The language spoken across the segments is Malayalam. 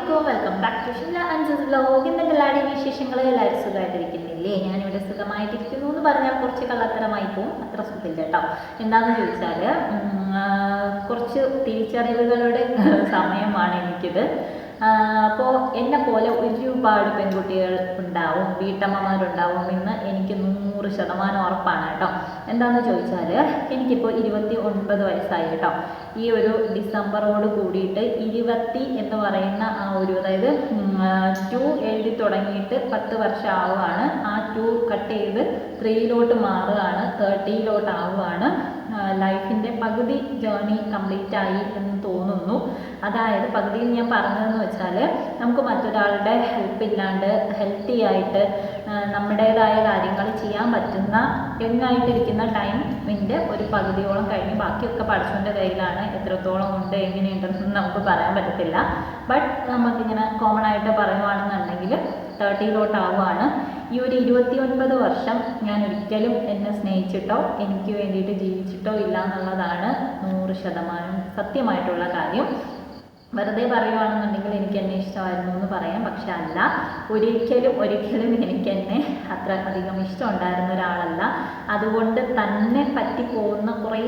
അസ്സലാമലൈക്കും. വെൽക്കം ബാക്ക് ടു ഷിംല അൻസസ് വ്ലോഗ്. എന്തെങ്കിലും എല്ലാവരുടെയും വിശേഷങ്ങൾ എല്ലാവരും സുഖമായിട്ടിരിക്കുന്നില്ലേ? ഞാനിവിടെ സുഖമായിട്ടിരിക്കുന്നു എന്ന് പറഞ്ഞാൽ കുറച്ച് കള്ളത്തരമായി പോവും, അത്ര സുഖമില്ല കേട്ടോ. എന്താണെന്ന് ചോദിച്ചാൽ കുറച്ച് തിരിച്ചറിവുകളുടെ സമയമാണ് എനിക്കിത്. അപ്പോൾ എന്നെ പോലെ ഒരുപാട് പെൺകുട്ടികൾ ഉണ്ടാവും, വീട്ടമ്മമാരുണ്ടാവും എന്ന് എനിക്ക് 100% ഉറപ്പാണ് കേട്ടോ. എന്താണെന്ന് ചോദിച്ചാൽ എനിക്കിപ്പോൾ 29 വയസ്സായി കേട്ടോ. ഈ ഒരു ഡിസംബറോട് കൂടിയിട്ട് 20 എന്ന് പറയുന്ന ആ ഒരു, അതായത് 2 എഴുതി തുടങ്ങിയിട്ട് 10 വർഷം ആവുകയാണ്. ആ 2 കട്ട് ചെയ്ത് 3 മാറുകയാണ്, 30 ആവുകയാണ്. ലൈഫിൻ്റെ പകുതി ജേർണി കംപ്ലീറ്റ് ആയി എന്ന് തോന്നുന്നു. അതായത് പകുതിയിൽ ഞാൻ പറഞ്ഞതെന്ന് വെച്ചാൽ നമുക്ക് മറ്റൊരാളുടെ ഹെൽപ്പ് ഇല്ലാണ്ട് ഹെൽത്തി ആയിട്ട് നമ്മുടേതായ കാര്യങ്ങൾ ചെയ്യാൻ പറ്റുന്ന യങ്ങായിട്ടിരിക്കുന്ന ടൈമിൻ്റെ ഒരു പകുതിയോളം കഴിഞ്ഞ് ബാക്കിയൊക്കെ പഠിച്ചവൻ്റെ കയ്യിലാണ്. എത്രത്തോളം ഉണ്ട് എങ്ങനെയുണ്ടെന്ന് നമുക്ക് പറയാൻ പറ്റത്തില്ല. ബട്ട് നമുക്കിങ്ങനെ കോമൺ ആയിട്ട് പറയുവാണെന്നുണ്ടെങ്കിൽ 30 ആവുകയാണ്. ഈ ഒരു 29 വർഷം ഞാൻ ഒരിക്കലും എന്നെ സ്നേഹിച്ചിട്ടോ എനിക്ക് വേണ്ടിയിട്ട് ജീവിച്ചിട്ടോ ഇല്ല എന്നുള്ളതാണ് 100% സത്യമായിട്ടുള്ള കാര്യം. വെറുതെ പറയുവാണെന്നുണ്ടെങ്കിൽ എനിക്ക് എന്നെ ഇഷ്ടമായിരുന്നു എന്ന് പറയാം, പക്ഷെ അല്ല, ഒരിക്കലും എനിക്ക് എന്നെ അത്ര അധികം ഇഷ്ടമുണ്ടായിരുന്ന ഒരാളല്ല. അതുകൊണ്ട് തന്നെ പറ്റിപ്പോകുന്ന കുറേ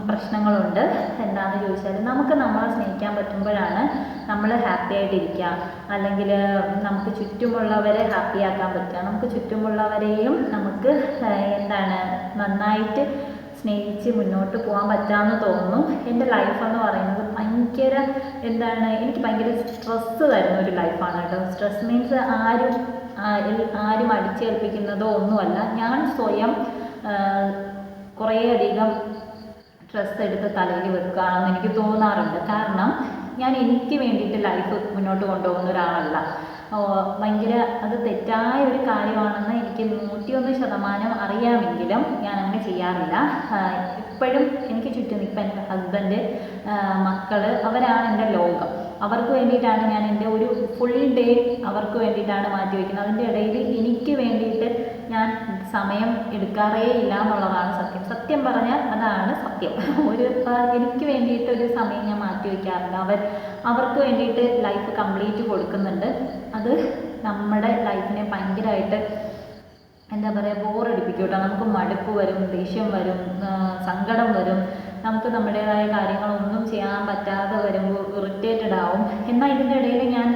പ്രശ്നങ്ങളുണ്ട്. എന്താണെന്ന് ചോദിച്ചാൽ നമുക്ക് നമ്മളെ സ്നേഹിക്കാൻ പറ്റുമ്പോഴാണ് നമ്മൾ ഹാപ്പി ആയിട്ടിരിക്കുക, അല്ലെങ്കിൽ നമുക്ക് ചുറ്റുമുള്ളവരെ ഹാപ്പിയാക്കാൻ പറ്റുക, നമുക്ക് ചുറ്റുമുള്ളവരെയും നമുക്ക് നന്നായിട്ട് സ്നേഹിച്ച് മുന്നോട്ട് പോകാൻ പറ്റാമെന്ന് തോന്നുന്നു. എൻ്റെ ലൈഫെന്ന് പറയുന്നത് ഭയങ്കര എനിക്ക് ഭയങ്കര സ്ട്രെസ്സ് തരുന്ന ഒരു ലൈഫാണ് കേട്ടോ. സ്ട്രെസ് മീൻസ് ആരും അടിച്ചേൽപ്പിക്കുന്നതോ ഒന്നുമല്ല. ഞാൻ സ്വയം കുറേയധികം സ്ട്രെസ് എടുത്ത് തലയിൽ വെക്കുകയാണെന്ന് എനിക്ക് തോന്നാറുണ്ട്. കാരണം ഞാൻ എനിക്ക് വേണ്ടിയിട്ട് ലൈഫ് മുന്നോട്ട് കൊണ്ടുപോകുന്ന ഒരാളല്ല. ഭയങ്കര അത് തെറ്റായ ഒരു കാര്യമാണെന്ന് എനിക്ക് 101% അറിയാമെങ്കിലും ഞാൻ അങ്ങനെ ചെയ്യാറില്ല. എപ്പോഴും എനിക്ക് ചുറ്റും ഇപ്പം എൻ്റെ ഹസ്ബൻഡ്, മക്കൾ, അവരാണ് എൻ്റെ ലോകം. അവർക്ക് വേണ്ടിയിട്ടാണ് ഞാൻ എൻ്റെ ഒരു ഫുൾ ഡേ അവർക്ക് വേണ്ടിയിട്ടാണ് മാറ്റി വയ്ക്കുന്നത്. അതിൻ്റെ ഇടയിൽ എനിക്ക് വേണ്ടിയിട്ട് ഞാൻ സമയം എടുക്കാറേ ഇല്ല എന്നുള്ളതാണ് സത്യം പറഞ്ഞാൽ അതാണ് സത്യം. എനിക്ക് വേണ്ടിയിട്ട് ഒരു സമയം ഞാൻ മാറ്റി വയ്ക്കാറില്ല. അവർക്ക് വേണ്ടിയിട്ട് ലൈഫ് കംപ്ലീറ്റ് കൊടുക്കുന്നുണ്ട്. അത് നമ്മുടെ ലൈഫിനെ ഭയങ്കരമായിട്ട് ബോറടിപ്പിക്കും കേട്ടോ. നമുക്ക് മടുപ്പ് വരും, ദേഷ്യം വരും, സങ്കടം വരും. നമുക്ക് നമ്മുടേതായ കാര്യങ്ങളൊന്നും ചെയ്യാൻ പറ്റാതെ വരുമ്പോൾ ഇറിറ്റേറ്റഡ് ആവും. എന്നാൽ ഇതിൻ്റെ ഇടയിൽ ഞാൻ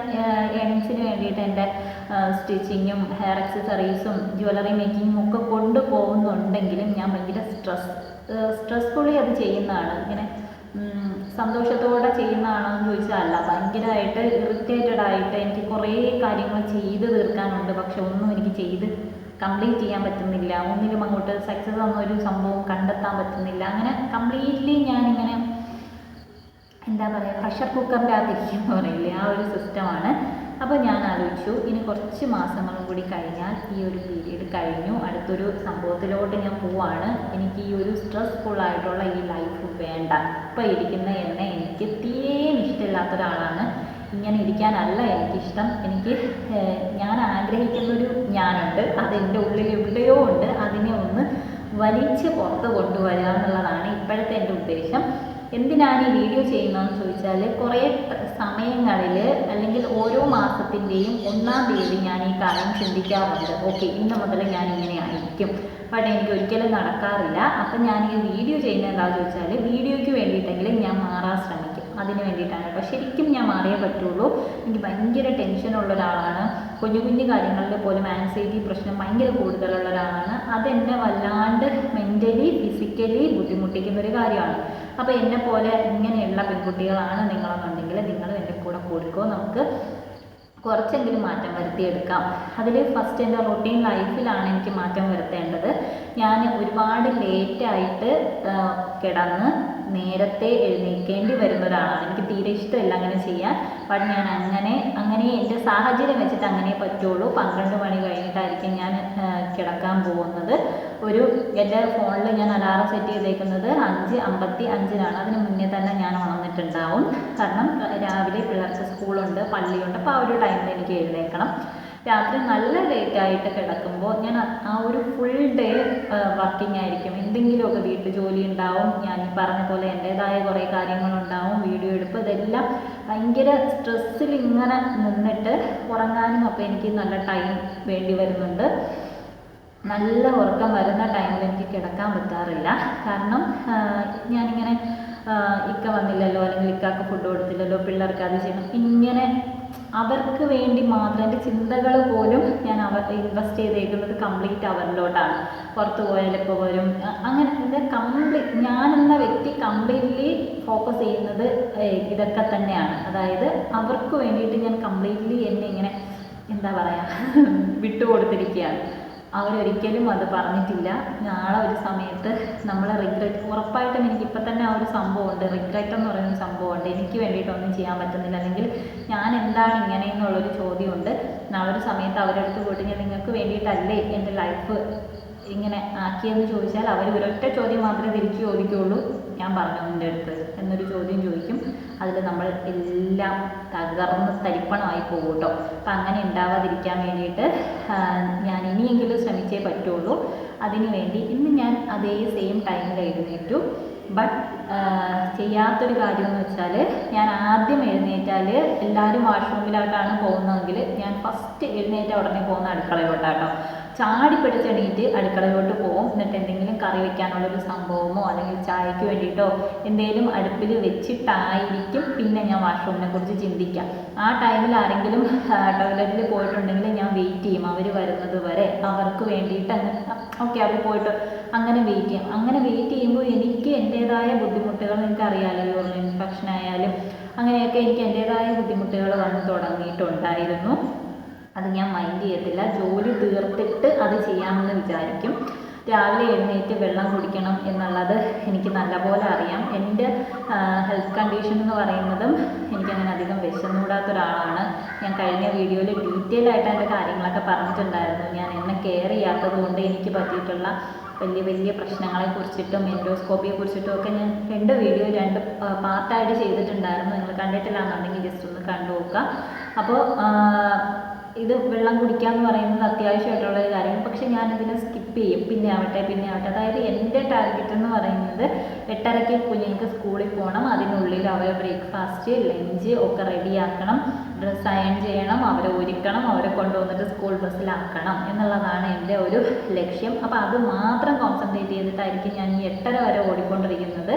ഏണിങ്സിന് വേണ്ടിയിട്ട് എൻ്റെ സ്റ്റിച്ചിങ്ങും ഹെയർ അക്സസറീസും ജ്വല്ലറി മേക്കിങ്ങും ഒക്കെ കൊണ്ടുപോകുന്നുണ്ടെങ്കിലും ഞാൻ ഭയങ്കര സ്ട്രെസ്ഫുള്ളി അത് ചെയ്യുന്നതാണ്. ഇങ്ങനെ സന്തോഷത്തോടെ ചെയ്യുന്നതാണോ എന്ന് ചോദിച്ചാൽ അല്ല, ഭയങ്കരമായിട്ട് ഇറിറ്റേറ്റഡ് ആയിട്ട് എനിക്ക് കുറേ കാര്യങ്ങൾ ചെയ്ത് തീർക്കാനുണ്ട്. പക്ഷെ ഒന്നും എനിക്ക് ചെയ്ത് കംപ്ലീറ്റ് ചെയ്യാൻ പറ്റുന്നില്ല. ഒന്നിലും അങ്ങോട്ട് സക്സസ് എന്നൊരു സംഭവം കണ്ടെത്താൻ പറ്റുന്നില്ല. അങ്ങനെ കംപ്ലീറ്റ്ലി ഞാനിങ്ങനെ പ്രഷർ കുക്കറിൻ്റെ അകത്തിരിക്കുന്ന പറയില്ലേ, ആ ഒരു സിസ്റ്റമാണ്. അപ്പോൾ ഞാൻ ആലോചിച്ചു, ഇനി കുറച്ച് മാസങ്ങളും കൂടി കഴിഞ്ഞാൽ ഈ ഒരു പീരീഡ് കഴിഞ്ഞു, അടുത്തൊരു സംഭവത്തിലോട്ട് ഞാൻ പോവാണ്. എനിക്ക് ഈ ഒരു സ്ട്രെസ്ഫുള്ളായിട്ടുള്ള ഈ ലൈഫ് വേണ്ട. ഇപ്പോൾ ഇരിക്കുന്ന എന്നെ എനിക്ക് തീരെ ഇഷ്ടമില്ലാത്ത ഒരാളാണ്. ഇങ്ങനെ ഇരിക്കാനല്ല എനിക്കിഷ്ടം. ഞാൻ ആഗ്രഹിക്കുന്നൊരു ഞാനുണ്ട്, അതെൻ്റെ ഉള്ളിൽ എവിടെയോ ഉണ്ട്. അതിനെ ഒന്ന് വലിച്ച് പുറത്ത് കൊണ്ടുവരിക എന്നുള്ളതാണ് ഇപ്പോഴത്തെ എൻ്റെ ഉദ്ദേശം. എന്തിനാണ് ഈ വീഡിയോ ചെയ്യുന്നതെന്ന് ചോദിച്ചാൽ, കുറേ സമയങ്ങളിൽ അല്ലെങ്കിൽ ഓരോ മാസത്തിൻ്റെയും 1-ാം തീയതി ഞാൻ ഈ കാര്യം ചിന്തിക്കാറുണ്ട്. ഓക്കെ, ഇന്ന് മുതൽ ഞാൻ ഇങ്ങനെ ആയിരിക്കും. ബട്ട് എനിക്ക് ഒരിക്കലും നടക്കാറില്ല. അപ്പം ഞാൻ ഈ വീഡിയോ ചെയ്യുന്നത് എന്താണെന്ന് ചോദിച്ചാൽ, വീഡിയോയ്ക്ക് വേണ്ടിയിട്ടെങ്കിലും ഞാൻ മാറാൻ ശ്രമിക്കും. അതിന് വേണ്ടിയിട്ടാണ് കേട്ടോ. ശരിക്കും ഞാൻ മാറിയേ പറ്റുള്ളൂ. എനിക്ക് ഭയങ്കര ടെൻഷനുള്ള ഒരാളാണ്. കുഞ്ഞു കാര്യങ്ങളിൽ പോലും ആൻസൈറ്റി പ്രശ്നം ഭയങ്കര കൂടുതലുള്ള ഒരാളാണ്. അതെന്നെ വല്ലാണ്ട് മെൻ്റലി ഫിസിക്കലി ബുദ്ധിമുട്ടിക്കുന്നൊരു കാര്യമാണ്. അപ്പോൾ എന്നെപ്പോലെ ഇങ്ങനെയുള്ള പെൺകുട്ടികളാണ് നിങ്ങളെന്നുണ്ടെങ്കിൽ നിങ്ങളും എൻ്റെ കൂടെ കൊടുക്കുമോ, നമുക്ക് കുറച്ചെങ്കിലും മാറ്റം വരുത്തിയെടുക്കാം. അതിൽ ഫസ്റ്റ് എൻ്റെ റൊട്ടീൻ ലൈഫിലാണ് എനിക്ക് മാറ്റം വരുത്തേണ്ടത്. ഞാൻ ഒരുപാട് ലേറ്റായിട്ട് കിടന്ന് നേരത്തെ എഴുന്നേൽക്കേണ്ടി വരുന്ന ഒരാളാണ്. എനിക്ക് തീരെ ഇഷ്ടമില്ല അങ്ങനെ ചെയ്യാൻ. ബട്ട് ഞാൻ അങ്ങനെ എൻ്റെ സാഹചര്യം വെച്ചിട്ട് അങ്ങനെ പറ്റുള്ളൂ. 12 മണി കഴിഞ്ഞിട്ടായിരിക്കും ഞാൻ കിടക്കാൻ പോകുന്നത്. എൻ്റെ ഫോണിൽ ഞാൻ അലാറം സെറ്റ് ചെയ്തേക്കുന്നത് 5:55-നാണ്. അതിന് മുന്നേ തന്നെ ഞാൻ ഉണർന്നിട്ടുണ്ടാവും. കാരണം രാവിലെ പിള്ളേർക്ക് സ്കൂളുണ്ട്, പള്ളിയുണ്ട്. അപ്പോൾ ആ ഒരു ടൈമിൽ എനിക്ക് എഴുന്നേൽക്കണം. രാത്രി നല്ല ലേറ്റായിട്ട് കിടക്കുമ്പോൾ ഞാൻ ആ ഒരു ഫുൾ ഡേ വർക്കിംഗ് ആയിരിക്കും. എന്തെങ്കിലുമൊക്കെ വീട്ടു ജോലി ഉണ്ടാവും, ഞാൻ ഈ പറഞ്ഞ പോലെ എൻ്റേതായ കുറേ കാര്യങ്ങളുണ്ടാവും, വീഡിയോ എടുപ്പ്, ഇതെല്ലാം ഭയങ്കര സ്ട്രെസ്സിൽ ഇങ്ങനെ നിന്നിട്ട് ഉറങ്ങാനും അപ്പോൾ എനിക്ക് നല്ല ടൈം വേണ്ടി വരുന്നുണ്ട്. നല്ല ഉറക്കം വരുന്ന ടൈമിൽ എനിക്ക് കിടക്കാൻ പറ്റാറില്ല. കാരണം ഞാനിങ്ങനെ ഇക്ക വന്നില്ലല്ലോ, അല്ലെങ്കിൽ ഇക്കാക്ക് ഫുഡ് കൊടുത്തില്ലല്ലോ, പിള്ളേർക്ക് അത് ചെയ്യണം, ഇങ്ങനെ അവർക്ക് വേണ്ടി മാത്രം എൻ്റെ ചിന്തകൾ പോലും ഞാൻ ഇൻവെസ്റ്റ് ചെയ്തേക്കുന്നത് കംപ്ലീറ്റ് അവരിലോട്ടാണ്. പുറത്ത് പോയാൽ ഇപ്പോൾ വരും, അങ്ങനെ ഇത് കംപ്ലീറ്റ് ഞാനെന്ന വ്യക്തി കംപ്ലീറ്റ്ലി ഫോക്കസ് ചെയ്യുന്നത് ഇതൊക്കെ തന്നെയാണ്. അതായത് അവർക്ക് വേണ്ടിയിട്ട് ഞാൻ കംപ്ലീറ്റ്ലി എന്നെ ഇങ്ങനെ എന്താ പറയുക വിട്ടുകൊടുത്തിരിക്കുകയാണ്. അവരൊരിക്കലും അത് പറഞ്ഞിട്ടില്ല നാളെ ഒരു സമയത്ത് നമ്മൾ റിഗ്രറ്റ്. ഉറപ്പായിട്ടും എനിക്കിപ്പോൾ തന്നെ ആ ഒരു സംഭവമുണ്ട്, റിഗ്രറ്റ് എന്ന് പറയുന്ന സംഭവമുണ്ട്. എനിക്ക് വേണ്ടിയിട്ടൊന്നും ചെയ്യാൻ പറ്റുന്നില്ല, അല്ലെങ്കിൽ ഞാൻ എന്താണ് ഇങ്ങനെ എന്നുള്ളൊരു ചോദ്യമുണ്ട്. നാളെ ഒരു സമയത്ത് അവരുടെ അടുത്ത് പോയിട്ട് ഞാൻ നിങ്ങൾക്ക് വേണ്ടിയിട്ടല്ലേ എൻ്റെ ലൈഫ് ഇങ്ങനെ ആക്കിയെന്ന് ചോദിച്ചാൽ അവർ ഒരൊറ്റ ചോദ്യം മാത്രമേ തിരിച്ചു ചോദിക്കുകയുള്ളൂ, ഞാൻ പറഞ്ഞു എൻ്റെ അടുത്ത് എന്നൊരു ചോദ്യം ചോദിക്കും. അതിൽ നമ്മൾ എല്ലാം തകർന്ന് തരിപ്പണമായി പോകും കേട്ടോ. അപ്പം അങ്ങനെ ഉണ്ടാവാതിരിക്കാൻ വേണ്ടിയിട്ട് ഞാൻ ഇനിയെങ്കിലും ശ്രമിച്ചേ പറ്റുള്ളൂ. അതിനു വേണ്ടി ഇന്ന് ഞാൻ അതേ സെയിം ടൈമിൽ എഴുന്നേറ്റു. ബട്ട് ചെയ്യാത്തൊരു കാര്യമെന്ന് വെച്ചാൽ, ഞാൻ ആദ്യം എഴുന്നേറ്റാൽ എല്ലാവരും വാഷ്റൂമിലോട്ടാണ് പോകുന്നതെങ്കിൽ ഞാൻ ഫസ്റ്റ് എഴുന്നേറ്റ ഉടനെ പോകുന്ന അടുക്കളയിലോട്ടാട്ടോ. ചാടി പിടിച്ചെണീറ്റ് അടുക്കളയിലോട്ട് പോകും. എന്നിട്ട് എന്തെങ്കിലും കറി വെക്കാനുള്ളൊരു സംഭവമോ അല്ലെങ്കിൽ ചായക്ക് വേണ്ടിയിട്ടോ എന്തെങ്കിലും അടുപ്പിൽ വെച്ചിട്ടായിരിക്കും പിന്നെ ഞാൻ വാഷ്റൂമിനെ കുറിച്ച് ചിന്തിക്കാം. ആ ടൈമിൽ ആരെങ്കിലും ടോയ്ലറ്റിൽ പോയിട്ടുണ്ടെങ്കിൽ ഞാൻ വെയിറ്റ് ചെയ്യും, അവർ വരുന്നത് വരെ അവർക്ക് വേണ്ടിയിട്ട്. ഓക്കെ, അവർ പോയിട്ട് അങ്ങനെ വെയിറ്റ് ചെയ്യും. അങ്ങനെ വെയിറ്റ് ചെയ്യുമ്പോൾ എനിക്ക് എൻ്റേതായ ബുദ്ധിമുട്ടുകൾ, നിങ്ങൾക്കറിയാമല്ലോ, യൂറിൻ ഇൻഫെക്ഷൻ ആയാലും അങ്ങനെയൊക്കെ എനിക്ക് എൻ്റേതായ ബുദ്ധിമുട്ടുകൾ വന്ന് തുടങ്ങിയിട്ടുണ്ടായിരുന്നു. അത് ഞാൻ മൈൻഡ് ചെയ്യത്തില്ല, ജോലി തീർത്തിട്ട് അത് ചെയ്യാമെന്ന് വിചാരിക്കും. രാവിലെ എഴുന്നേറ്റ് വെള്ളം കുടിക്കണം എന്നുള്ളത് എനിക്ക് നല്ലപോലെ അറിയാം. എൻ്റെ ഹെൽത്ത് കണ്ടീഷൻ എന്ന് പറയുന്നതും എനിക്കങ്ങനെ അധികം വിശന്നൂടാത്ത ഒരാളാണ്. ഞാൻ കഴിഞ്ഞ വീഡിയോയിൽ ഡീറ്റെയിൽ ആയിട്ട് എൻ്റെ കാര്യങ്ങളൊക്കെ പറഞ്ഞിട്ടുണ്ടായിരുന്നു. ഞാൻ എന്നെ കെയർ ചെയ്യാത്തത് കൊണ്ട് എനിക്ക് പറ്റിയിട്ടുള്ള വലിയ പ്രശ്നങ്ങളെക്കുറിച്ചിട്ടും എൻഡോസ്കോപ്പിയെ കുറിച്ചിട്ടും ഒക്കെ ഞാൻ 2 വീഡിയോ 2 പാർട്ടായിട്ട് ചെയ്തിട്ടുണ്ടായിരുന്നു. നിങ്ങൾ കണ്ടിട്ടില്ല എന്നുണ്ടെങ്കിൽ ജസ്റ്റ് ഒന്ന് കണ്ടു നോക്കുക. അപ്പോൾ ഇത് വെള്ളം കുടിക്കുക എന്ന് പറയുന്നത് അത്യാവശ്യമായിട്ടുള്ളൊരു കാര്യം. പക്ഷേ ഞാനിതിനെ സ്കിപ്പ് ചെയ്യും, പിന്നെ ആവട്ടെ. അതായത് എൻ്റെ ടാർഗറ്റ് എന്ന് പറയുന്നത് 8:30 കുഞ്ഞുങ്ങൾക്ക് സ്കൂളിൽ പോകണം, അതിനുള്ളിൽ അവരെ ബ്രേക്ക്ഫാസ്റ്റ് ലഞ്ച് ഒക്കെ റെഡിയാക്കണം, ഡ്രസ്സ് അയൺ ചെയ്യണം, അവരെ ഒരുക്കണം, അവരെ കൊണ്ടുവന്നിട്ട് സ്കൂൾ ബസ്സിലാക്കണം എന്നുള്ളതാണ് എൻ്റെ ഒരു ലക്ഷ്യം. അപ്പോൾ അത് മാത്രം കോൺസെൻട്രേറ്റ് ചെയ്തിട്ടായിരിക്കും ഞാൻ ഈ 8:30 വരെ ഓടിക്കൊണ്ടിരിക്കുന്നത്.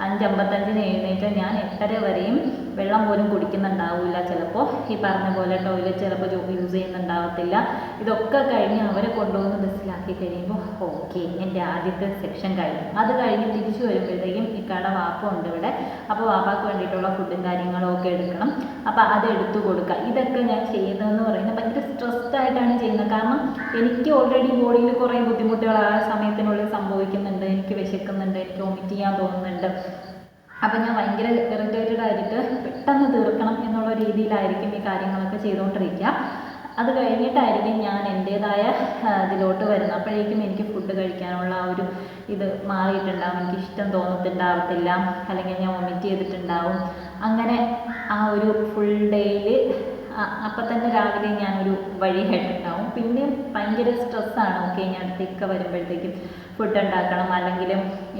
5:55 എഴുന്നേറ്റ് ഞാൻ 8:30 വരെയും വെള്ളം പോലും കുടിക്കുന്നുണ്ടാവില്ല. ചിലപ്പോൾ ഈ പറഞ്ഞ പോലെ ടോയ്ലറ്റ് ചിലപ്പോൾ യൂസ് ചെയ്യുന്നുണ്ടാവത്തില്ല. ഇതൊക്കെ കഴിഞ്ഞ് അവരെ കൊണ്ടുവന്ന് ബസ്സിലാക്കി കഴിയുമ്പോൾ ഓക്കെ, എൻ്റെ ആദ്യത്തെ സെക്ഷൻ കഴിഞ്ഞു. അത് കഴിഞ്ഞ് തിരിച്ചു വരുമ്പോഴത്തേക്കും ഇക്കാടെ വാപ്പ ഉണ്ട് ഇവിടെ. അപ്പോൾ വാപ്പാക്ക് വേണ്ടിയിട്ടുള്ള ഫുഡും കാര്യങ്ങളും ഒക്കെ എടുക്കണം. അപ്പോൾ അത് എടുത്തു കൊടുക്കുക. ഇതൊക്കെ ഞാൻ ചെയ്യുന്നതെന്ന് പറയുന്നത് ഭയങ്കര സ്ട്രെസ്ഡ് ആയിട്ടാണ് ചെയ്യുന്നത്. കാരണം എനിക്ക് ഓൾറെഡി ബോഡിയിൽ കുറേ ബുദ്ധിമുട്ടുകൾ ആ സമയത്തിനുള്ളിൽ സംഭവിക്കുന്നുണ്ട്. എനിക്ക് വിശക്കുന്നുണ്ട്, എനിക്ക് വോമിറ്റ് ചെയ്യാൻ തോന്നുന്നുണ്ട്. അപ്പം ഞാൻ ഭയങ്കര ഇറിറ്റേറ്റഡ് ആയിട്ട് പെട്ടെന്ന് തീർക്കണം എന്നുള്ള രീതിയിലായിരിക്കും ഈ കാര്യങ്ങളൊക്കെ ചെയ്തുകൊണ്ടിരിക്കുക. അത് കഴിഞ്ഞിട്ടായിരിക്കും ഞാൻ എൻ്റേതായ ഇതിലോട്ട് വരുന്നത്. അപ്പോഴേക്കും എനിക്ക് ഫുഡ് കഴിക്കാനുള്ള ആ ഒരു ഇത് മാറിയിട്ടുണ്ടാവും, എനിക്ക് ഇഷ്ടം തോന്നത്തിണ്ടാവത്തില്ല, അല്ലെങ്കിൽ ഞാൻ വോമിറ്റ് ചെയ്തിട്ടുണ്ടാവും. അങ്ങനെ ആ ഒരു ഫുൾ ഡേയിൽ അപ്പം തന്നെ രാവിലെ ഞാനൊരു വഴിയായിട്ടുണ്ടാവും. പിന്നെയും ഭയങ്കര സ്ട്രെസ്സാണ്. ഓക്കെ, ഞാൻ അടുത്തേക്ക് വരുമ്പോഴത്തേക്കും ഫുഡ് ഉണ്ടാക്കണം, അല്ലെങ്കിൽ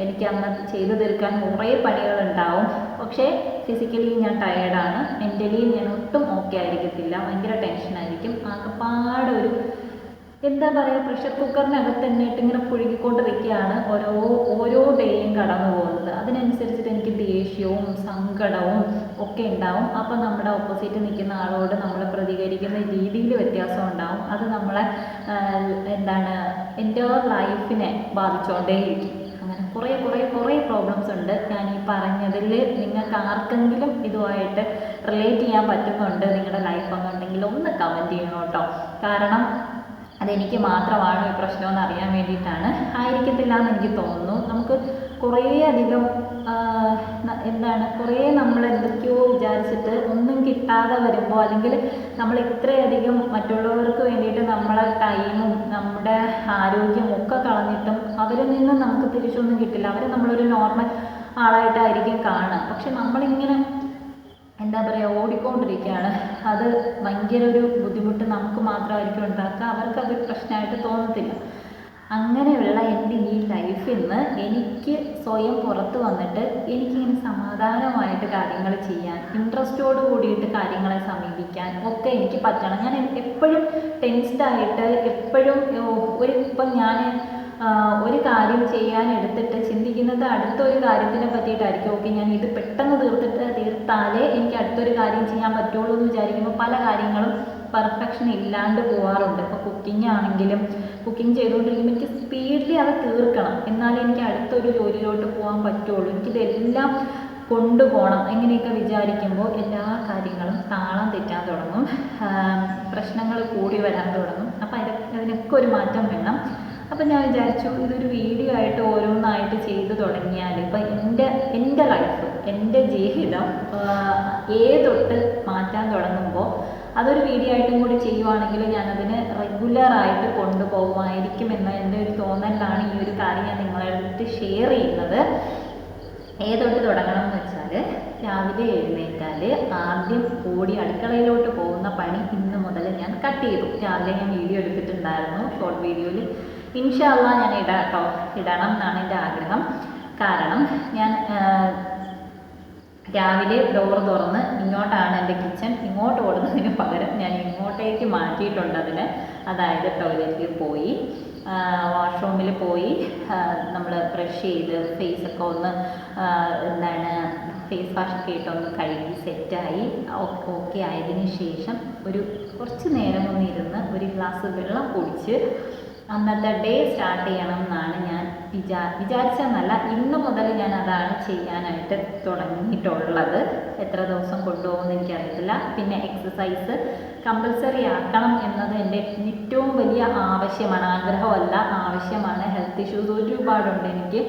എനിക്ക് അന്ന് ചെയ്തു തീർക്കാൻ കുറേ പണികളുണ്ടാവും. പക്ഷേ ഫിസിക്കലി ഞാൻ ടയേർഡാണ്, മെൻ്റലി ഞാൻ ഒട്ടും ഓക്കെ ആയിരിക്കത്തില്ല, ഭയങ്കര ടെൻഷനായിരിക്കും. ആകെപ്പാടെ ഒരു എന്താ പറയുക, പ്രഷർ കുക്കറിനകത്ത് തന്നെ ഇങ്ങനെ പുഴുകിക്കൊണ്ടിരിക്കുകയാണ് ഓരോ ഡേയും കടന്നു പോകുന്നത്. അതിനനുസരിച്ചിട്ട് എനിക്ക് ദേഷ്യവും സങ്കടവും ഒക്കെ ഉണ്ടാവും. അപ്പം നമ്മുടെ ഓപ്പോസിറ്റ് നിൽക്കുന്ന ആളോട് നമ്മൾ പ്രതികരിക്കുന്ന രീതിയിൽ വ്യത്യാസം ഉണ്ടാവും. അത് നമ്മളെ എൻ്റെ ലൈഫിനെ ബാധിച്ചുകൊണ്ടേയിരിക്കും. അങ്ങനെ കുറേ പ്രോബ്ലംസ് ഉണ്ട്. ഞാൻ ഈ പറഞ്ഞതിൽ നിങ്ങൾക്ക് ആർക്കെങ്കിലും ഇതുമായിട്ട് റിലേറ്റ് ചെയ്യാൻ പറ്റുന്നുണ്ട് നിങ്ങളുടെ ലൈഫ് എന്നുണ്ടെങ്കിൽ ഒന്ന് കമൻറ്റ് ചെയ്യണം കേട്ടോ. കാരണം അതെനിക്ക് മാത്രമാണോ ഈ പ്രശ്നമെന്ന് അറിയാൻ വേണ്ടിയിട്ടാണ്. ആയിരിക്കത്തില്ല എന്ന് എനിക്ക് തോന്നുന്നു. നമുക്ക് കുറേയധികം കുറേ നമ്മൾ എന്തൊക്കെയോ വിചാരിച്ചിട്ട് ഒന്നും കിട്ടാതെ വരുമ്പോൾ, അല്ലെങ്കിൽ നമ്മൾ ഇത്രയധികം മറ്റുള്ളവർക്ക് വേണ്ടിയിട്ട് നമ്മളെ ടൈമും നമ്മുടെ ആരോഗ്യവും ഒക്കെ കളഞ്ഞിട്ടും അവരിൽ നിന്ന് നമുക്ക് തിരിച്ചൊന്നും കിട്ടില്ല. അവരെ നമ്മളൊരു നോർമൽ ആളായിട്ടായിരിക്കും കാണുക. പക്ഷെ നമ്മളിങ്ങനെ എന്താ പറയുക, ഓടിക്കൊണ്ടിരിക്കുകയാണ്. അത് ഭയങ്കര ഒരു ബുദ്ധിമുട്ട് നമുക്ക് മാത്രമായിരിക്കും ഉണ്ടാക്കുക, അവർക്കത് പ്രശ്നമായിട്ട് തോന്നത്തില്ല. അങ്ങനെയുള്ള എൻ്റെ ഈ ലൈഫിൽ നിന്ന് എനിക്ക് സ്വയം പുറത്ത് വന്നിട്ട് എനിക്കിങ്ങനെ സമാധാനമായിട്ട് കാര്യങ്ങൾ ചെയ്യാൻ, ഇൻട്രസ്റ്റോട് കൂടിയിട്ട് കാര്യങ്ങളെ സമീപിക്കാൻ ഒക്കെ എനിക്ക് പറ്റണം. ഞാൻ എപ്പോഴും ടെൻസ്ഡായിട്ട് എപ്പോഴും ഇപ്പം ഞാൻ ഒരു കാര്യം ചെയ്യാൻ എടുത്തിട്ട് ചിന്തിക്കുന്നത് അടുത്തൊരു കാര്യത്തിനെ പറ്റിയിട്ടായിരിക്കും. ഓക്കെ, ഞാൻ ഇത് പെട്ടെന്ന് തീർത്താലേ എനിക്ക് അടുത്തൊരു കാര്യം ചെയ്യാൻ പറ്റുള്ളൂ എന്ന് വിചാരിക്കുമ്പോൾ പല കാര്യങ്ങളും പെർഫെക്ഷൻ ഇല്ലാണ്ട് പോകാറുണ്ട്. ഇപ്പോൾ കുക്കിംഗ് ആണെങ്കിലും കുക്കിംഗ് ചെയ്തുകൊണ്ടിരിക്കുമ്പോൾ എനിക്ക് സ്പീഡിൽ അത് തീർക്കണം, എന്നാലേ എനിക്ക് അടുത്തൊരു ജോലിയിലോട്ട് പോകാൻ പറ്റുള്ളൂ. എനിക്കിതെല്ലാം കൊണ്ടുപോകണം എങ്ങനെയൊക്കെ വിചാരിക്കുമ്പോൾ എല്ലാ കാര്യങ്ങളും താളം തെറ്റാൻ തുടങ്ങും, പ്രശ്നങ്ങൾ കൂടി വരാൻ തുടങ്ങും. അപ്പം അതിനൊക്കെ ഒരു മാറ്റം വേണം. അപ്പം ഞാൻ വിചാരിച്ചു ഇതൊരു വീഡിയോ ആയിട്ട് ഓരോന്നായിട്ട് ചെയ്തു തുടങ്ങിയാൽ ഇപ്പം എൻ്റെ ലൈഫ്, എൻ്റെ ജീവിതം തൊട്ട് മാറ്റാൻ തുടങ്ങുമ്പോൾ അതൊരു വീഡിയോ ആയിട്ടും കൂടി ചെയ്യുവാണെങ്കിൽ ഞാനതിന് റെഗുലറായിട്ട് കൊണ്ടുപോകുമായിരിക്കും എന്ന എൻ്റെ ഒരു തോന്നലാണ് ഈ ഒരു കാര്യം ഞാൻ നിങ്ങളുടെ അടുത്ത് ഷെയർ ചെയ്യുന്നത്. തൊട്ട് തുടങ്ങണം എന്ന് വെച്ചാൽ രാവിലെ എഴുന്നേറ്റാൽ ആദ്യം ഓടി അടുക്കളയിലോട്ട് പോകുന്ന പണി ഇന്ന് മുതൽ ഞാൻ കട്ട് ചെയ്തു. രാവിലെ ഞാൻ വീഡിയോ എടുത്തിട്ടുണ്ടായിരുന്നു, ഷോർട്ട് വീഡിയോയിൽ. ഇൻഷാ അള്ളാ ഞാൻ ഇടണം എന്നാണ് എൻ്റെ ആഗ്രഹം. കാരണം ഞാൻ രാവിലെ ഡോർ തുറന്ന് ഇങ്ങോട്ടാണ് എൻ്റെ കിച്ചൺ, ഇങ്ങോട്ട് ഓടുന്നതിന് പകരം ഞാൻ ഇങ്ങോട്ടേക്ക് മാറ്റിയിട്ടുണ്ട് അതിന്. അതായത് ടോയ്ലറ്റിൽ പോയി, വാഷ്റൂമിൽ പോയി നമ്മൾ ബ്രഷ് ചെയ്ത് ഫേസൊക്കെ ഒന്ന് ഫേസ് വാഷൊക്കെ ഇട്ടൊന്ന് കഴുകി സെറ്റായി ഓക്കെ ആയതിനു ശേഷം കുറച്ച് നേരം ഒന്നിരുന്ന് ഒരു ഗ്ലാസ് വെള്ളം കുടിച്ച് അന്നത്തെ ഡേ സ്റ്റാർട്ട് ചെയ്യണം എന്നാണ് ഞാൻ വിചാരിച്ചതെന്നല്ല, ഇന്ന് മുതൽ ഞാൻ അതാണ് ചെയ്യാനായിട്ട് തുടങ്ങിയിട്ടുള്ളത്. എത്ര ദിവസം കൊണ്ടുപോകുമെന്ന് എനിക്കറിയത്തില്ല. പിന്നെ എക്സസൈസ് കമ്പൽസറി ആക്കണം എന്നത് എൻ്റെ ഏറ്റവും വലിയ ആവശ്യമാണ്, ആഗ്രഹമല്ല, ആവശ്യമാണ്. ഹെൽത്ത് ഇഷ്യൂസ് ഒരുപാടുണ്ട് എനിക്ക്.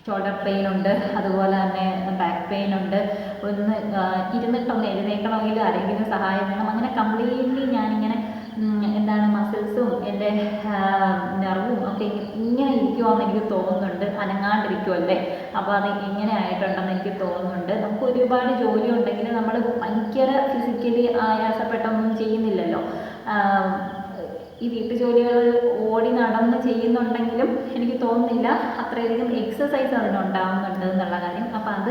ഷോൾഡർ പെയിൻ ഉണ്ട്, അതുപോലെ തന്നെ ബാക്ക് പെയിൻ ഉണ്ട്. ഇരുന്നിട്ടൊന്ന് എഴുന്നേക്കണമെങ്കിൽ ആരെങ്കിലും സഹായം വേണം. അങ്ങനെ കംപ്ലീറ്റ്ലി ഞാനിങ്ങനെ മസിൽസും എൻ്റെ നെർവും ഒക്കെ ഇങ്ങനെ ഇരിക്കുമെന്ന് എനിക്ക് തോന്നുന്നുണ്ട്. അനങ്ങാണ്ടിരിക്കുമല്ലേ, അപ്പോൾ അത് ഇങ്ങനെ ആയിട്ടുണ്ടെന്ന് എനിക്ക് തോന്നുന്നുണ്ട്. നമുക്ക് ഒരുപാട് ജോലി ഉണ്ടെങ്കിൽ നമ്മൾ ഭയങ്കര ഫിസിക്കലി ആയാസപ്പെട്ടൊന്നും ചെയ്യുന്നില്ലല്ലോ. ഈ വീട്ടുജോലികൾ ഓടി നടന്ന് ചെയ്യുന്നുണ്ടെങ്കിലും എനിക്ക് തോന്നുന്നില്ല അത്രയധികം എക്സസൈസ് അതിനുണ്ടാവുന്നുണ്ട് എന്നുള്ള കാര്യം. അപ്പോൾ അത്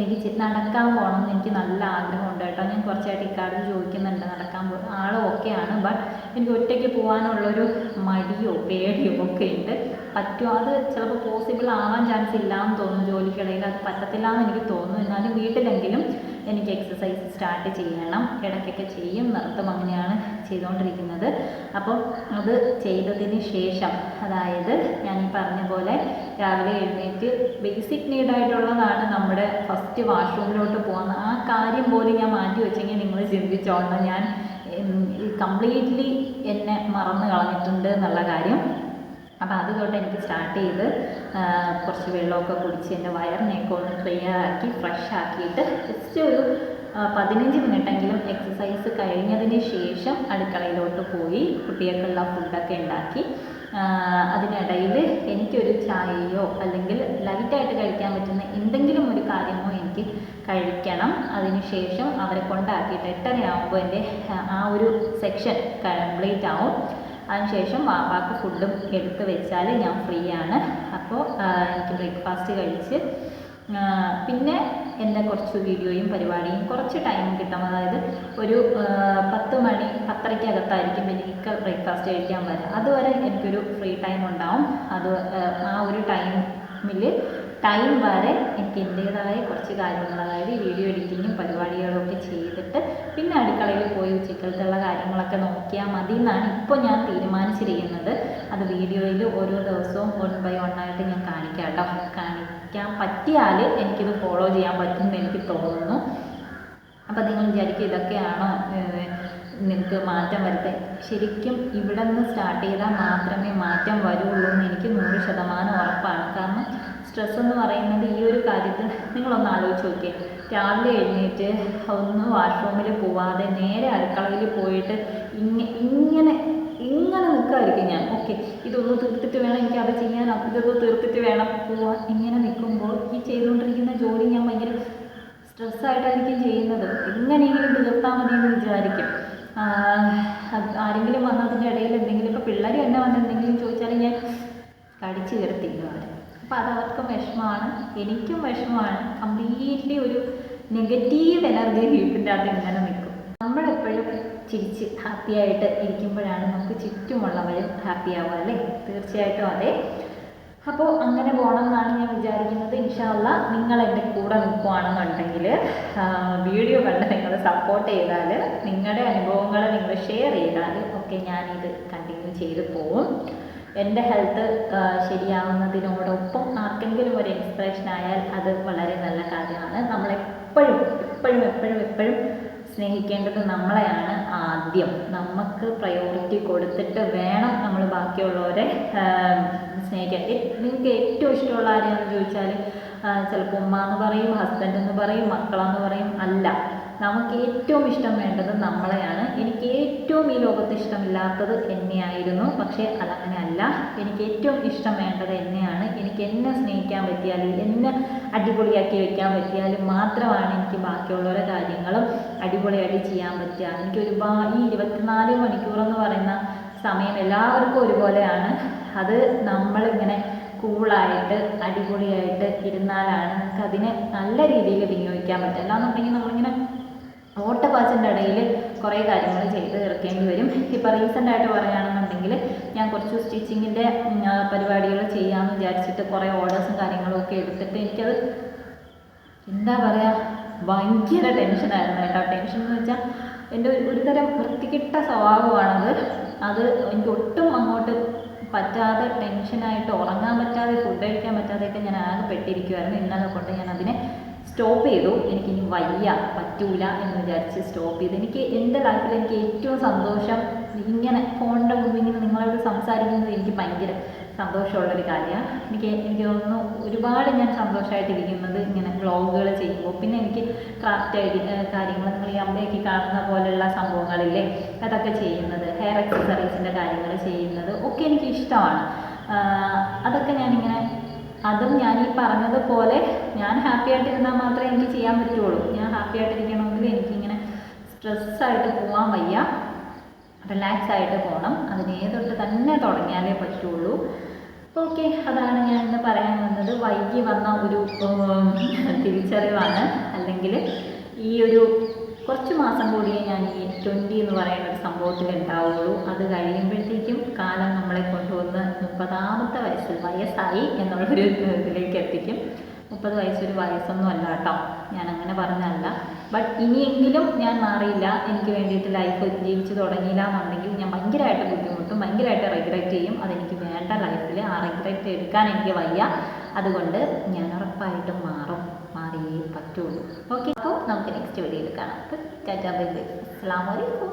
എനിക്ക് നടക്കാൻ പോകണം എന്ന് എനിക്ക് നല്ല ആഗ്രഹമുണ്ട് കേട്ടോ. ഞാൻ കുറച്ചായിട്ട് ഇക്കാര്യം ചോദിക്കുന്നുണ്ട്, നടക്കാൻ ആളും ഒക്കെയാണ്. ബട്ട് എനിക്ക് ഒറ്റയ്ക്ക് പോകാനുള്ളൊരു മടിയോ പേടിയോ ഒക്കെ ഉണ്ട്. പറ്റുമോ, അത് ചിലപ്പോൾ പോസിബിൾ ആവാൻ ചാൻസ് ഇല്ലയെന്ന് തോന്നുന്നു. ജോലിക്കിടയിൽ അത് പറ്റത്തില്ല എന്ന് എനിക്ക് തോന്നുന്നു. എന്നാലും വീട്ടിലെങ്കിലും എനിക്ക് എക്സസൈസ് സ്റ്റാർട്ട് ചെയ്യണം. ഇടയ്ക്കൊക്കെ ചെയ്യും, നിർത്തും, അങ്ങനെയാണ് ചെയ്തുകൊണ്ടിരിക്കുന്നത്. അപ്പോൾ അത് ചെയ്തതിന് ശേഷം, അതായത് ഞാൻ ഈ പറഞ്ഞ പോലെ രാവിലെ എഴുന്നേറ്റ് ബേസിക് നീഡായിട്ടുള്ളതാണ് നമ്മുടെ ഫസ്റ്റ് വാഷ്റൂമിലോട്ട് പോകുന്ന ആ കാര്യം പോലും ഞാൻ മാറ്റി വെച്ചെങ്കിൽ നിങ്ങൾ ചിന്തിച്ചോളണം, ഞാൻ കംപ്ലീറ്റ്ലി എന്നെ മറന്നു കളഞ്ഞിട്ടുണ്ട് എന്നുള്ള കാര്യം. അപ്പോൾ അത് തൊട്ട് എനിക്ക് സ്റ്റാർട്ട് ചെയ്ത് കുറച്ച് വെള്ളമൊക്കെ കുടിച്ച് എൻ്റെ വയറിനെയൊക്കെ ഒന്ന് ക്ലിയർ ആക്കി ഫ്രഷ് ആക്കിയിട്ട് ജസ്റ്റ് ഒരു 15 മിനിറ്റെങ്കിലും എക്സസൈസ് കഴിഞ്ഞതിന് ശേഷം അടുക്കളയിലോട്ട് പോയി കുട്ടികൾക്കുള്ള ഫുഡൊക്കെ ഉണ്ടാക്കി അതിനിടയിൽ എനിക്കൊരു ചായയോ അല്ലെങ്കിൽ ലൈറ്റായിട്ട് കഴിക്കാൻ പറ്റുന്ന എന്തെങ്കിലും ഒരു കാര്യമോ എനിക്ക് കഴിക്കണം. അതിനുശേഷം അവരെ കൊണ്ടാക്കിയിട്ട് 8:30 ആകുമ്പോൾ എൻ്റെ ആ ഒരു സെക്ഷൻ കംപ്ലീറ്റ് ആവും. അതിനുശേഷം ബാക്കി ഫുഡും എടുത്ത് വെച്ചാൽ ഞാൻ ഫ്രീ ആണ്. അപ്പോൾ എനിക്ക് ബ്രേക്ക്ഫാസ്റ്റ് കഴിച്ച് പിന്നെ എൻ്റെ കുറച്ച് വീഡിയോയും പരിപാടിയും കുറച്ച് ടൈം കിട്ടും. അതായത് ഒരു 10 മണി 10:30 എനിക്ക് ബ്രേക്ക്ഫാസ്റ്റ് കഴിക്കാൻ വരാം. അതുവരെ എനിക്കൊരു ഫ്രീ ടൈം ഉണ്ടാവും. അത് ആ ഒരു ടൈം വരെ എനിക്ക് എൻ്റേതായ കുറച്ച് കാര്യങ്ങൾ, അതായത് വീഡിയോ എഡിറ്റിങ്ങും പരിപാടികളും ഒക്കെ ചെയ്തിട്ട് പിന്നെ അടുക്കളയിൽ പോയി ഉച്ചക്കലത്തുള്ള കാര്യങ്ങളൊക്കെ നോക്കിയാൽ മതി എന്നാണ് ഇപ്പോൾ ഞാൻ തീരുമാനിച്ചിരിക്കുന്നത്. അത് വീഡിയോയിൽ ഓരോ ദിവസവും 1 by 1 ആയിട്ട് ഞാൻ കാണിക്കാം കേട്ടോ. കാണിക്കാൻ പറ്റിയാൽ എനിക്കിത് ഫോളോ ചെയ്യാൻ പറ്റുമെന്ന് എനിക്ക് തോന്നുന്നു. അപ്പോൾ നിങ്ങൾ വിചാരിക്കും ഇതൊക്കെയാണോ നിനക്ക് മാറ്റം വരുത്തേ? ശരിക്കും ഇവിടെ നിന്ന് സ്റ്റാർട്ട് ചെയ്താൽ മാത്രമേ മാറ്റം വരുള്ളൂ എന്ന് എനിക്ക് 100% ഉറപ്പാണ്. കാരണം സ്ട്രെസ് എന്ന് പറയുന്നത് ഈ ഒരു കാര്യത്തിൽ നിങ്ങളൊന്ന് ആലോചിച്ച് നോക്കിയേ. രാവിലെ എഴുന്നേറ്റ് ഒന്ന് വാഷ്റൂമിൽ പോവാതെ നേരെ അടുക്കളയിൽ പോയിട്ട് ഇങ്ങനെ നിൽക്കുമായിരിക്കും ഞാൻ. ഓക്കെ, ഇതൊന്ന് തീർത്തിട്ട് വേണം എനിക്ക് അത് ചെയ്യാൻ, ഇതൊന്ന് തീർത്തിട്ട് വേണം പോവാൻ. ഇങ്ങനെ നിൽക്കുമ്പോൾ ഈ ചെയ്തുകൊണ്ടിരിക്കുന്ന ജോലി ഞാൻ ഭയങ്കര സ്ട്രെസ്സായിട്ടായിരിക്കും ചെയ്യുന്നത്. എങ്ങനെയെങ്കിലും തീർത്താൽ മതി എന്ന് വിചാരിക്കും. ആരെങ്കിലും വന്നതിൻ്റെ ഇടയിൽ എന്തെങ്കിലും, ഇപ്പോൾ പിള്ളേർ തന്നെ വന്ന് എന്തെങ്കിലും ചോദിച്ചാൽ ഞാൻ കടിച്ചു കയറത്തില്ല അവരെ. അപ്പോൾ അത് അവർക്കും വിഷമമാണ്, എനിക്കും വിഷമമാണ്. കംപ്ലീറ്റ്ലി ഒരു നെഗറ്റീവ് എനർജി വീട്ടിൻ്റെ അകത്ത് ഇങ്ങനെ നിൽക്കും. നമ്മളെപ്പോഴും ചിരിച്ച് ഹാപ്പി ആയിട്ട് ഇരിക്കുമ്പോഴാണ് നമുക്ക് ചുറ്റുമുള്ളവരും ഹാപ്പി ആവുക, അല്ലേ? തീർച്ചയായിട്ടും അതെ. അപ്പോൾ അങ്ങനെ പോകണം എന്നാണ് ഞാൻ വിചാരിക്കുന്നത്. ഇൻഷാ അല്ലാഹ് നിങ്ങൾ എൻ്റെ കൂടെ നിൽക്കുകയാണെന്നുണ്ടെങ്കിൽ, വീഡിയോ കണ്ട് നിങ്ങൾ സപ്പോർട്ട് ചെയ്താൽ, നിങ്ങളുടെ അനുഭവങ്ങൾ നിങ്ങൾ ഷെയർ ചെയ്താൽ ഒക്കെ ഞാനിത് കണ്ടിന്യൂ ചെയ്ത് പോവും. എൻ്റെ ഹെൽത്ത് ശരിയാവുന്നതിനോടൊപ്പം ആർക്കെങ്കിലും ഒരു ഇൻസ്പിറേഷൻ ആയാൽ അത് വളരെ നല്ല കാര്യമാണ്. നമ്മളെപ്പോഴും എപ്പോഴും എപ്പോഴും എപ്പോഴും സ്നേഹിക്കേണ്ടത് നമ്മളെയാണ്. ആദ്യം നമുക്ക് പ്രയോറിറ്റി കൊടുത്തിട്ട് വേണം നമ്മൾ ബാക്കിയുള്ളവരെ സ്നേഹിക്കാൻ. നിങ്ങൾക്ക് ഏറ്റവും ഇഷ്ടമുള്ള ആരെയാണെന്ന് ചോദിച്ചാൽ ചിലപ്പോൾ ഉമ്മ എന്ന് പറയും, ഹസ്ബൻഡ് എന്ന് പറയും, മക്കളെന്ന് പറയും. അല്ല, നമുക്ക് ഏറ്റവും ഇഷ്ടം വേണ്ടത് നമ്മളെയാണ്. എനിക്ക് ഏറ്റവും ഈ ലോകത്ത് ഇഷ്ടമില്ലാത്തത് എന്നെയായിരുന്നു. പക്ഷേ അതങ്ങനെ അല്ല, എനിക്ക് ഏറ്റവും ഇഷ്ടം വേണ്ടത് എന്നെയാണ്. എനിക്ക് എന്നെ സ്നേഹിക്കാൻ പറ്റിയാൽ, എന്നെ അടിപൊളിയാക്കി വെക്കാൻ പറ്റിയാൽ മാത്രമാണ് എനിക്ക് ബാക്കിയുള്ളവരുടെ കാര്യങ്ങളും അടിപൊളിയായിട്ട് ചെയ്യാൻ പറ്റുക. എനിക്ക് ഈ 24 മണിക്കൂറെന്ന് പറയുന്ന സമയം എല്ലാവർക്കും ഒരുപോലെയാണ്. അത് നമ്മളിങ്ങനെ കൂളായിട്ട് അടിപൊളിയായിട്ട് ഇരുന്നാലാണ് നമുക്ക് അതിനെ നല്ല രീതിയിൽ വിനിയോഗിക്കാൻ പറ്റുക. അല്ലാന്നുണ്ടെങ്കിൽ നമ്മളിങ്ങനെ ഓട്ടപ്പാച്ചിൻ്റെ ഇടയിൽ കുറേ കാര്യങ്ങൾ ചെയ്ത് തീർക്കേണ്ടി വരും. ഇപ്പോൾ റീസെൻ്റായിട്ട് പറയുകയാണെന്നുണ്ടെങ്കിൽ ഞാൻ കുറച്ച് സ്റ്റിച്ചിങ്ങിൻ്റെ പരിപാടികൾ ചെയ്യാമെന്ന് വിചാരിച്ചിട്ട് കുറേ ഓർഡേഴ്സും കാര്യങ്ങളും ഒക്കെ എടുത്തിട്ട് എനിക്കത് എന്താ പറയുക, ഭയങ്കര ടെൻഷനായിരുന്നു കേട്ടോ. ടെൻഷൻ എന്ന് വെച്ചാൽ എൻ്റെ ഒരു തരം വൃത്തികെട്ട സ്വഭാവമാണത്. അത് എനിക്ക് ഒട്ടും അങ്ങോട്ട് പറ്റാതെ, ടെൻഷനായിട്ട് ഉറങ്ങാൻ പറ്റാതെ, ഫുഡ് കഴിക്കാൻ പറ്റാതെയൊക്കെ ഞാൻ ആകെ പെട്ടിരിക്കുമായിരുന്നു. ഇന്നലെ കൊണ്ട് ഞാൻ അതിനെ സ്റ്റോപ്പ് ചെയ്തു. എനിക്കിനി വയ്യ, പറ്റൂല എന്ന് വിചാരിച്ച് സ്റ്റോപ്പ് ചെയ്തു. എനിക്ക് എൻ്റെ ലൈഫിൽ എനിക്ക് ഏറ്റവും സന്തോഷം ഇങ്ങനെ ഫോണിൻ്റെ മുമ്പിൽ ഇങ്ങനെ നിങ്ങളോട് സംസാരിക്കുന്നത് എനിക്ക് ഭയങ്കര സന്തോഷമുള്ളൊരു കാര്യമാണ്. എനിക്ക് തോന്നുന്നു ഒരുപാട് ഞാൻ സന്തോഷമായിട്ടിരിക്കുന്നത് ഇങ്ങനെ വ്ളോഗുകൾ ചെയ്യുമ്പോൾ. പിന്നെ എനിക്ക് ക്രാഫ്റ്റ് കാര്യങ്ങൾ, നിങ്ങൾ ഈ അമ്മയൊക്കെ കാണുന്ന പോലെയുള്ള സംഭവങ്ങളില്ലേ, അതൊക്കെ ചെയ്യുന്നത്, ഹെയർ അക്സസറീസിൻ്റെ കാര്യങ്ങൾ ചെയ്യുന്നത് ഒക്കെ എനിക്ക് ഇഷ്ടമാണ്. അതൊക്കെ ഞാനിങ്ങനെ, അതും ഞാൻ ഈ പറഞ്ഞതുപോലെ ഞാൻ ഹാപ്പി ആയിട്ടിരുന്നാൽ മാത്രമേ എനിക്ക് ചെയ്യാൻ പറ്റുള്ളൂ. ഞാൻ ഹാപ്പി ആയിട്ടിരിക്കണമെങ്കിൽ എനിക്കിങ്ങനെ സ്ട്രെസ്സായിട്ട് പോകാൻ വയ്യ, റിലാക്സ് ആയിട്ട് പോകണം. അതിനേതൊട്ട് തന്നെ തുടങ്ങിയാലേ പറ്റുള്ളൂ. ഓക്കെ, അതാണ് ഞാൻ ഇന്ന് പറയാൻ വന്നത്. വൈകി വന്ന ഒരു തിരിച്ചറിവാണ്. അല്ലെങ്കിൽ ഈ ഒരു കുറച്ച് മാസം കൂടിയേ ഞാൻ ഈ 20 എന്ന് പറയുന്ന ഒരു സംഭവത്തിൽ ഉണ്ടാവുള്ളൂ. അത് കഴിയുമ്പോഴത്തേക്കും കാലം നമ്മളെ കൊണ്ടുവന്ന് 30ാമത്തെ വയസ്സിൽ വയസ്സായി എന്നുള്ളൊരു ഇതിലേക്ക് എത്തിക്കും. 30 വയസ്സൊരു വയസ്സൊന്നും അല്ല കേട്ടോ, ഞാൻ അങ്ങനെ പറഞ്ഞല്ല. ബട്ട് ഇനിയെങ്കിലും ഞാൻ മാറിയില്ല, എനിക്ക് വേണ്ടിയിട്ട് ലൈഫ് ജീവിച്ച് തുടങ്ങിയില്ല എന്നുണ്ടെങ്കിൽ ഞാൻ ഭയങ്കരമായിട്ട് ബുദ്ധിമുട്ടും, ഭയങ്കരമായിട്ട് റിഗ്രറ്റ് ചെയ്യും. അതെനിക്ക് വേണ്ട ലൈഫിൽ. ആ റിഗ്രറ്റ് എടുക്കാൻ എനിക്ക് വയ്യ. അതുകൊണ്ട് ഞാൻ ഉറപ്പായിട്ടും മാറിയേ പറ്റുള്ളൂ. ഓക്കെ, അപ്പോൾ നമുക്ക് നെക്സ്റ്റ് വീഡിയോയിൽ കാണാം. ടാറ്റാ, ബൈ ബൈ, അസ്സലാമു അലൈക്കും.